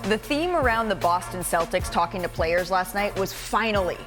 The theme around the Boston Celtics talking to players last night was finally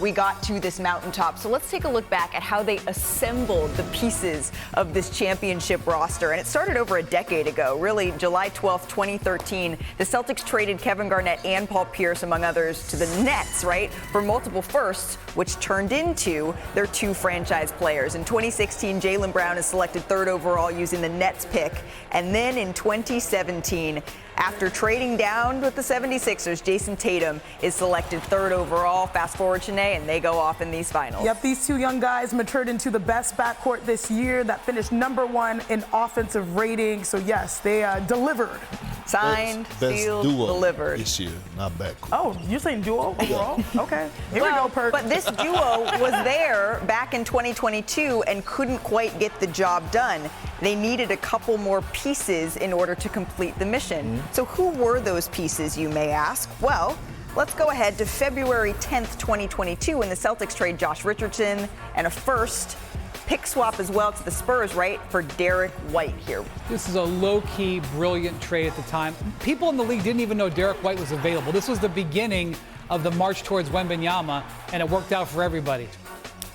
we got to this mountaintop. So let's take a look back at how they assembled the pieces of this championship roster. And it started over a decade ago, really July 12th, 2013. The Celtics traded Kevin Garnett and Paul Pierce, among others, to the Nets, right, for multiple firsts, which turned into their 2 franchise players. In 2016, Jaylen Brown is selected 3rd overall using the Nets pick. And then in 2017, after trading down with the 76ers, Jason Tatum is selected 3rd overall. Fast forward, Chiney, and they go off in these finals. Yep, these 2 young guys matured into the best backcourt this year that finished #1 in offensive rating. So, yes, they delivered. Signed, sealed, delivered. This year, not backcourt. Oh, you're saying duo overall? Okay. Here we go, Perk. But this duo was there back in 2022 and couldn't quite get the job done. They needed a couple more pieces in order to complete the mission. So who were those pieces, you may ask? Well, let's go ahead to February 10th, 2022, when the Celtics trade Josh Richardson and a first pick swap as well to the Spurs, right, for Derrick White here. This is a low-key, brilliant trade at the time. People in the league didn't even know Derrick White was available. This was the beginning of the march towards Wembanyama, and it worked out for everybody.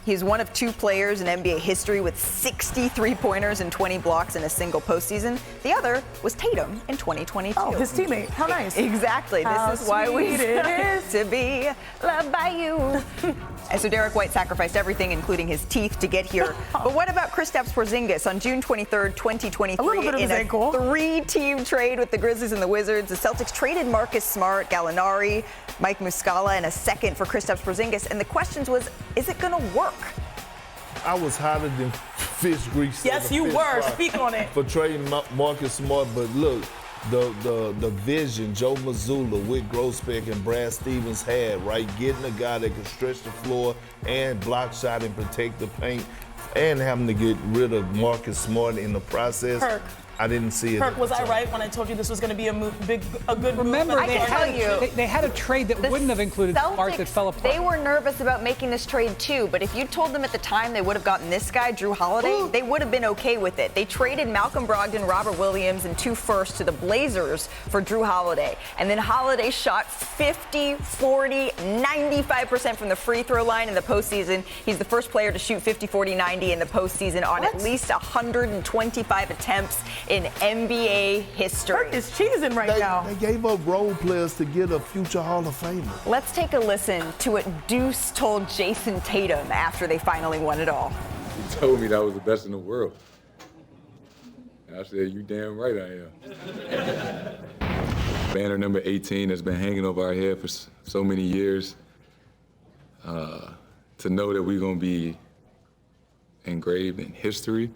He's one of 2 players in NBA history with 60 three-pointers and 20 blocks in a single postseason. The other was Tatum in 2022. Oh, his teammate. How nice. Exactly. This is why we decided to be loved by you. And so Derrick White sacrificed everything, including his teeth, to get here. But what about Kristaps Porzingis on June 23rd, 2023? A little bit of his ankle. 3-team trade with the Grizzlies and the Wizards. The Celtics traded Marcus Smart, Gallinari, Mike Muscala, and a second for Kristaps Porzingis. And the question was, is it going to work? I was hotter than fish grease. Yes, you were. Speak on it. For trading Marcus Smart, but look, the vision Joe Mazzulla, Whit Grossbeck, and Brad Stevens had, right? Getting a guy that can stretch the floor and block shot and protect the paint, and having to get rid of Marcus Smart in the process. Perk. I didn't see it. Perk, was I right when I told you this was going to be a good Remember, move? they had a trade that wouldn't have included Smart that fell apart. They were nervous about making this trade too, but if you told them at the time they would have gotten this guy, Drew Holiday, they would have been okay with it. They traded Malcolm Brogdon, Robert Williams, and 2 firsts to the Blazers for Drew Holiday. And then Holiday shot 50, 40, 95% from the free throw line in the postseason. He's the first player to shoot 50, 40, 90 in the postseason on at least 125 attempts in NBA history. Perk is cheesing right now. They gave up role players to get a future Hall of Famer. Let's take a listen to what Deuce told Jason Tatum after they finally won it all. He told me that I was the best in the world. And I said, you damn right I am. Banner number 18 has been hanging over our head for so many years. To know that we're going to be engraved in history.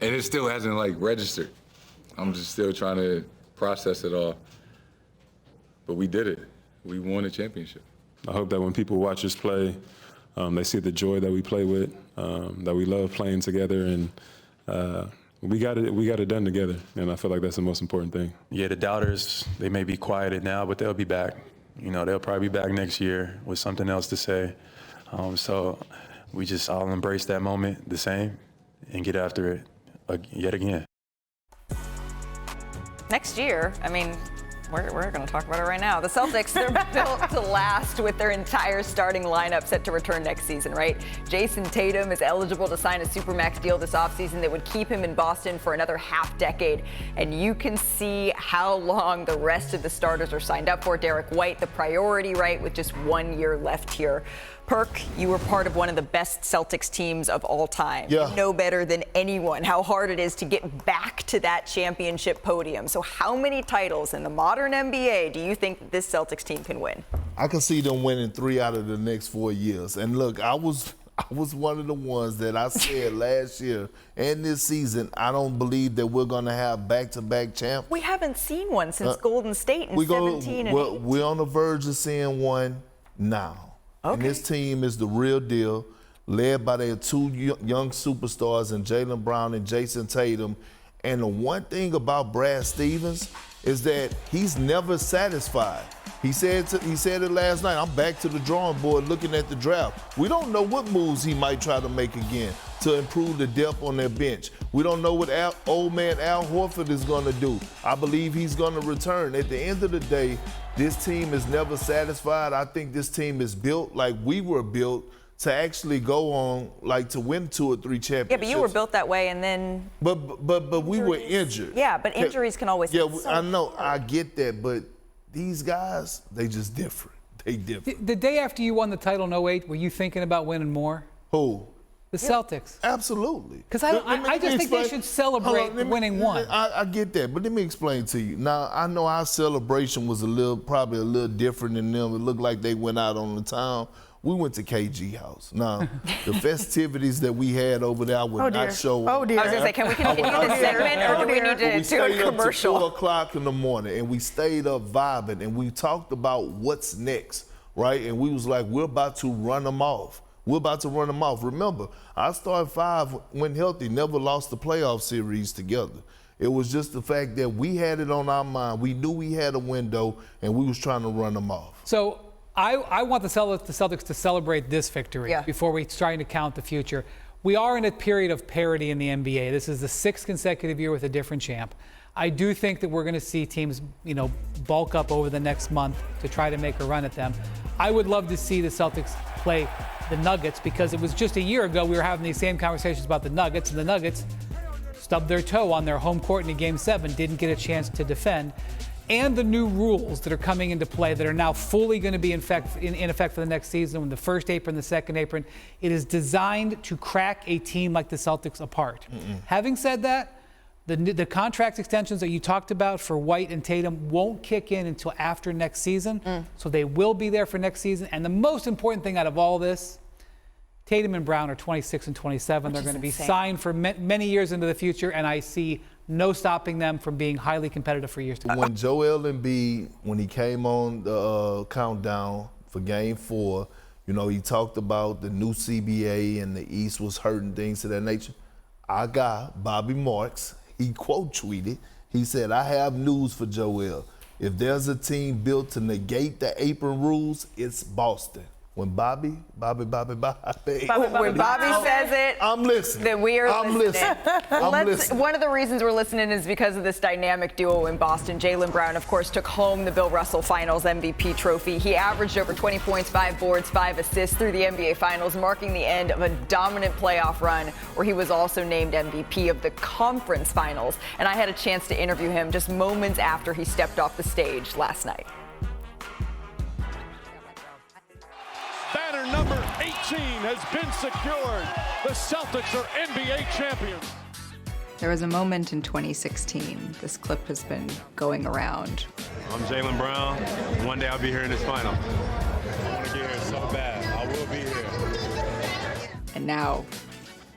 And it still hasn't, registered. I'm just still trying to process it all. But we did it. We won a championship. I hope that when people watch us play, they see the joy that we play with, that we love playing together, and we got it done together. And I feel like that's the most important thing. Yeah, the doubters, they may be quieted now, but they'll be back. You know, they'll probably be back next year with something else to say. So we just all embrace that moment the same and get after it yet again. Next year, I mean, we're going to talk about it right now. The Celtics, they're built to last with their entire starting lineup set to return next season, right? Jason Tatum is eligible to sign a Supermax deal this offseason that would keep him in Boston for another half decade. And you can see how long the rest of the starters are signed up for. Derrick White, the priority, right, with just 1 year left here. Perk, you were part of one of the best Celtics teams of all time. Yeah. You know better than anyone how hard it is to get back to that championship podium. So how many titles in the modern NBA do you think this Celtics team can win? I can see them winning 3 out of the next 4 years. And look, I was one of the ones that I said last year and this season, I don't believe that we're going to have back-to-back champs. We haven't seen one since Golden State in 17 and 8. We're on the verge of seeing one now. Okay. And this team is the real deal, led by their 2 young superstars in Jaylen Brown and Jason Tatum. And the one thing about Brad Stevens is that he's never satisfied. He said it last night. I'm back to the drawing board looking at the draft. We don't know what moves he might try to make again to improve the depth on their bench. We don't know what old man Al Horford is going to do. I believe he's going to return. At the end of the day, this team is never satisfied. I think this team is built like we were built to actually go on, like to win 2 or 3 championships. Yeah, but you were built that way, and then. But we were injured. Yeah, but injuries can always. Yeah, I know. I get that, but these guys, they just different. They different. The day after you won the title in 08, were you thinking about winning more? Who? The Celtics. Absolutely. Because I just think they should celebrate winning one. I get that, but let me explain to you. Now, I know our celebration was probably a little different than them. It looked like they went out on the town. We went to KG House. Now, the festivities that we had over there, I would not show. Oh, dear. I was going to say, can we continue this segment, or do we need to do a commercial? We stayed up to 4 o'clock in the morning, and we stayed up vibing, and we talked about what's next, right? And we was like, we're about to run them off. We're about to run them off. Remember, our starting 5, when healthy, never lost the playoff series together. It was just the fact that we had it on our mind. We knew we had a window, and we was trying to run them off. So I want the Celtics to celebrate this victory before we try to count the future. We are in a period of parity in the NBA. This is the 6th consecutive year with a different champ. I do think that we're going to see teams, bulk up over the next month to try to make a run at them. I would love to see the Celtics play the Nuggets, because it was just a year ago we were having these same conversations about the Nuggets, and the Nuggets stubbed their toe on their home court in Game 7, didn't get a chance to defend. And the new rules that are coming into play that are now fully going to be in effect for the next season, with the first apron, the second apron, it is designed to crack a team like the Celtics apart. Having said that, the contract extensions that you talked about for White and Tatum won't kick in until after next season. So they will be there for next season. And the most important thing out of all this, Tatum and Brown are 26 and 27. They're going to be signed for many years into the future, and I see no stopping them from being highly competitive for years to come. When Joel Embiid, when he came on the countdown for Game 4, he talked about the new CBA and the East was hurting, things of that nature. Our guy, Bobby Marks, he quote tweeted, he said, "I have news for Joel. If there's a team built to negate the apron rules, it's Boston." When Bobby says it, I'm listening. Then we are listening. I'm listening. One of the reasons we're listening is because of this dynamic duo in Boston. Jaylen Brown, of course, took home the Bill Russell Finals MVP trophy. He averaged over 20 points, 5 boards, 5 assists through the NBA Finals, marking the end of a dominant playoff run where he was also named MVP of the Conference Finals. And I had a chance to interview him just moments after he stepped off the stage last night. Banner number 18 has been secured. The Celtics are NBA champions. There was a moment in 2016. This clip has been going around. I'm Jaylen Brown. One day I'll be here in this final. I want to get here so bad. I will be here. And now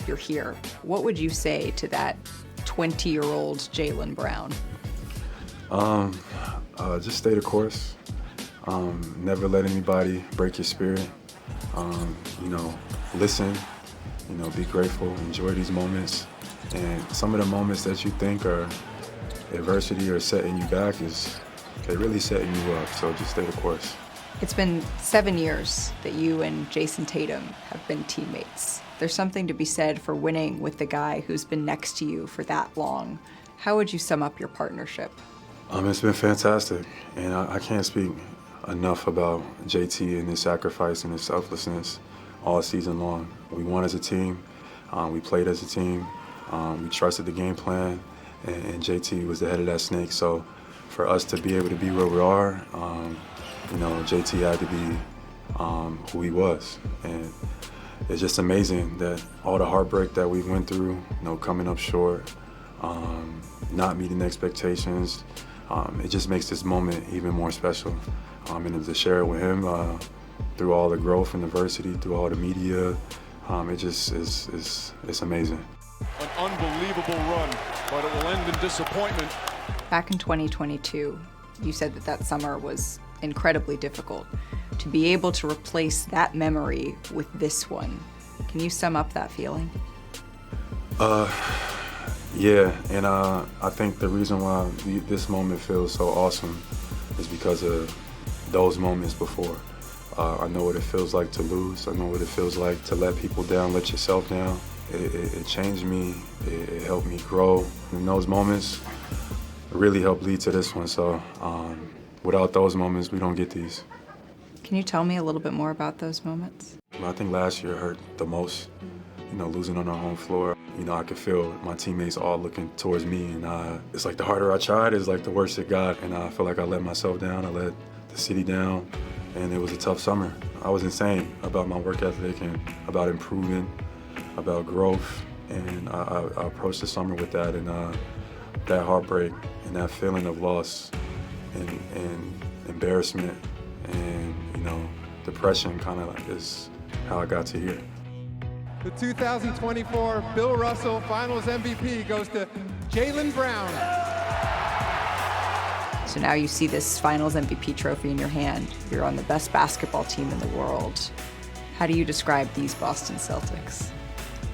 you're here. What would you say to that 20-year-old Jaylen Brown? Just stay the course. Never let anybody break your spirit. Listen, be grateful, enjoy these moments. And some of the moments that you think are adversity or setting you back they're really setting you up. So just stay the course. It's been 7 years that you and Jason Tatum have been teammates. There's something to be said for winning with the guy who's been next to you for that long. How would you sum up your partnership? It's been fantastic, and I can't speak enough about JT and his sacrifice and his selflessness all season long. We won as a team, we played as a team, we trusted the game plan, and JT was the head of that snake. So for us to be able to be where we are, JT had to be who he was. And it's just amazing that all the heartbreak that we went through, coming up short, not meeting expectations, it just makes this moment even more special. And to share it with him through all the growth and adversity, through all the media, it just it's amazing. An unbelievable run, but it will end in disappointment. Back in 2022, you said that summer was incredibly difficult. To be able to replace that memory with this one, can you sum up that feeling? Yeah, and I think the reason why this moment feels so awesome is because of those moments before. I know what it feels like to lose. I know what it feels like to let people down, let yourself down. It changed me. It helped me grow. And those moments really helped lead to this one. So without those moments, we don't get these. Can you tell me a little bit more about those moments? I think last year hurt the most, losing on our home floor. I could feel my teammates all looking towards me, and it's like the harder I tried, it's like the worse it got, and I feel like I let myself down, I let the city down, and it was a tough summer. I was insane about my work ethic and about improving, about growth, and I approached the summer with that, and that heartbreak and that feeling of loss and embarrassment and, depression kind of is how I got to here. The 2024 Bill Russell Finals MVP goes to Jaylen Brown. So now you see this Finals MVP trophy in your hand. You're on the best basketball team in the world. How do you describe these Boston Celtics?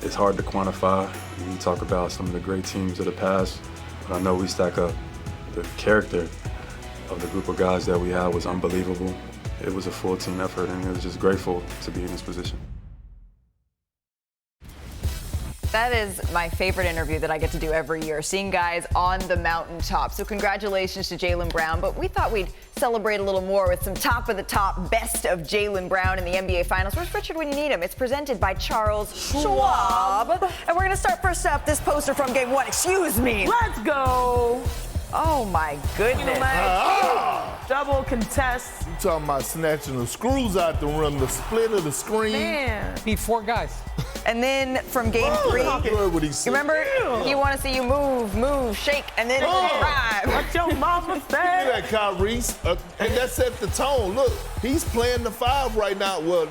It's hard to quantify. When you talk about some of the great teams of the past, but I know we stack up. The character of the group of guys that we had was unbelievable. It was a full team effort, and it was just grateful to be in this position. That is my favorite interview that I get to do every year, seeing guys on the mountaintop. So congratulations to Jaylen Brown, but we thought we'd celebrate a little more with some top of the top best of Jaylen Brown in the NBA Finals. Where's Richard when you need him? It's presented by Charles Schwab. And we're going to start first up, this poster from Game 1. Excuse me. Let's go. Oh my goodness. Double contest. You talking about snatching the screws out the rim, the split of the screen. Man. Beat 4 guys. And then from Game 3, remember, you want to see you move, shake, and then drive. What your mama Look said. at Kyrie, and that set the tone. Look, he's playing the 5 right now. Well,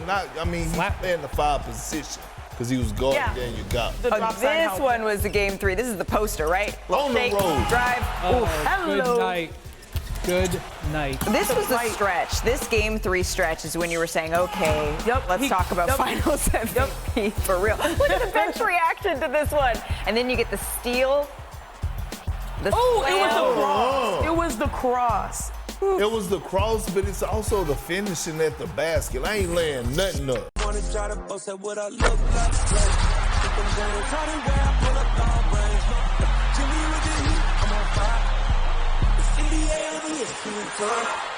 he's playing the 5 position because he was guarding Daniel Gafford. This one was the Game 3. This is the poster, right? On shake, the road. drive. Good night. Good night. This was the stretch. This Game 3 stretch is when you were saying, okay, let's talk about Finals MVP for real. Look at the bench reaction to this one. And then you get the steal. It was the cross. It was the cross. It was the cross, but it's also the finishing at the basket. I ain't laying nothing up. NBA